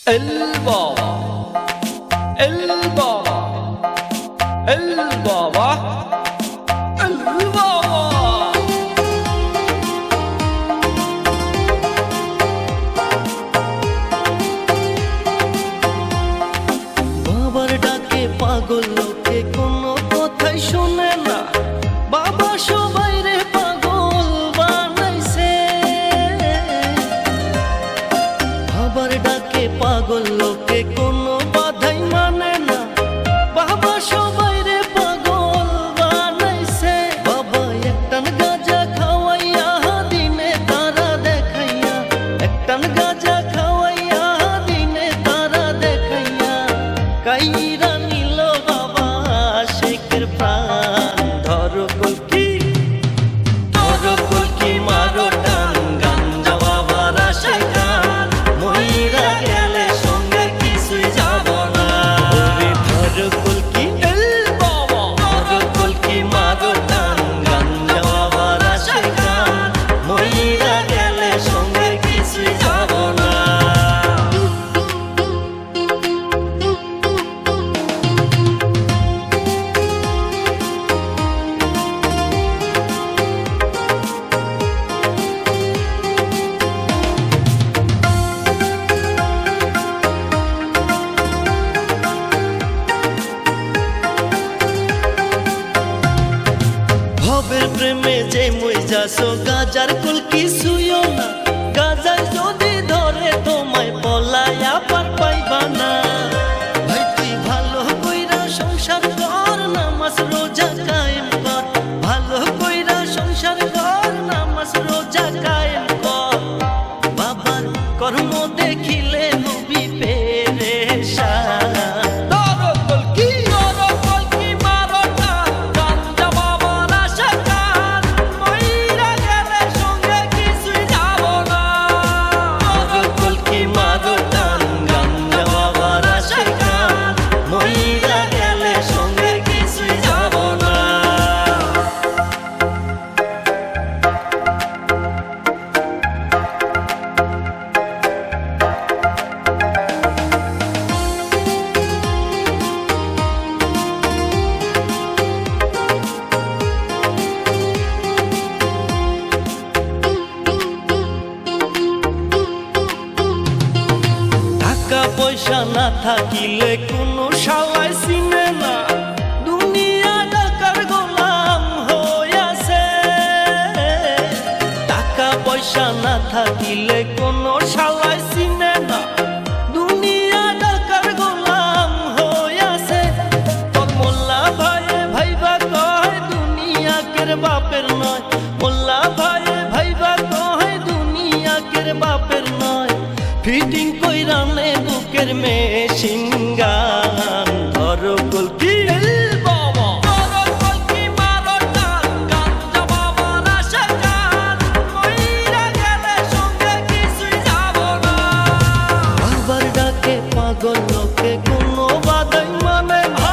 El Baba, El Baba, El Baba, El Baba. বাবার ডাকে পাগল লোকে কোনো কথাই শুনে না। বাবা সবাই রে পাগল বানাইছে। বাবার ডাকে পাগল লোকে কোনো বাধাই মানে না। বাবা সবাই রে পাগল বানাইছে। বাবা একটান গাঁজা খাওয়াইয়া দিনে তারা দেখাইয়া, একটান গাঁজা খাওয়াইয়া দিনে তারা দেখাইয়া কাইরা নিল বাবা শেখের প্রাণ। ধরো কলকি, ধরো কলকি, মারো টান, গাঞ্জা বাবার আশে গান, মইরা গেলে সঙ্গে কিছুই যাব না। ধরো কলকি, El Baba, ধরো কলকি, মারো টান, গাঞ্জা বাবার আশে গান, মইরা গেলে সঙ্গে কিছুই যাব না। ভবের প্রেমে যে মই যাসো গাজার কুল কিছুইও না। গাজায় যদি ধরে তোমায় পলায়া পার পাইবা না। ভাই তুই ভালো কইরা সংসার কর, নামাজ রোজা কায়েম কর। ভালো কইরা সংসার কর, নামাজ রোজা কায়েম কর। বাবার কর্ম দেখিলে নবী পেরেশান। Doro Kolki, Maro Tan, Ganja Babar আশে গান, মইরা গেলে সঙ্গে কিছুই যাব না। ধরো কলকি, মারো টান, গাঞ্জা বাবার আশে গান, মইরা গেলে সঙ্গে কিছুই যাব না। টাকা পয়সা না থাকিলে কোনো শালাই চিনে না। দুনিয়া টাকার গোলাম হইয়াছে। টাকা পয়সা না থাকিলে কোনো শালাই চিনে না। দুনিয়া টাকার গোলাম হইয়াছে। তোর মোল্লা ভাইয়ে ভাইবা কয় দুনিয়া কের বাপের নয়। মোল্লা ভাইয়ে ভাইবা কয় দুনিয়া কের বাপের নয়। ফিটিং কইরা নে বুকের মেশিন গান। ধরো কলকি, El Baba, Doro Kolki, Maro Tan, Ganja Babar আশে গান, মইরা গেলে সঙ্গে কিছুই যাব না। বাবার ডাকে পাগল লোকে কোনো বাধাই মানে না।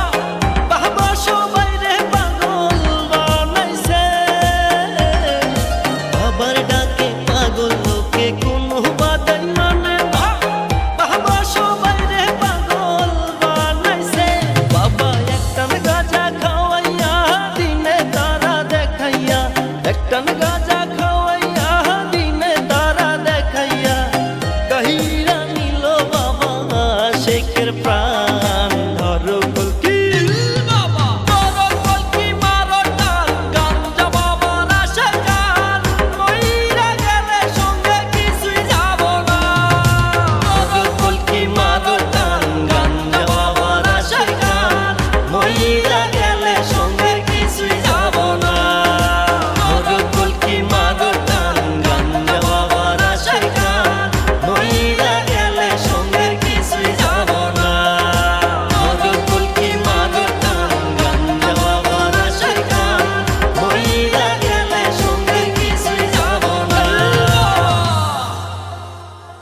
বাবা সবাই রে পাগল বানাইছে। বাবার ডাকে পাগল লোকে কোনো বাধাই মানে না। বাবা সবাই রে পাগল বানাইছে। বাবা একটান গাঁজা খাওয়াইয়া দিনে তারা দেখাইয়া, একটান গাঁজা খাওয়াইয়া দিনে তারা দেখাইয়া কাহিরা নিল বাবা শেখের প্রাণ।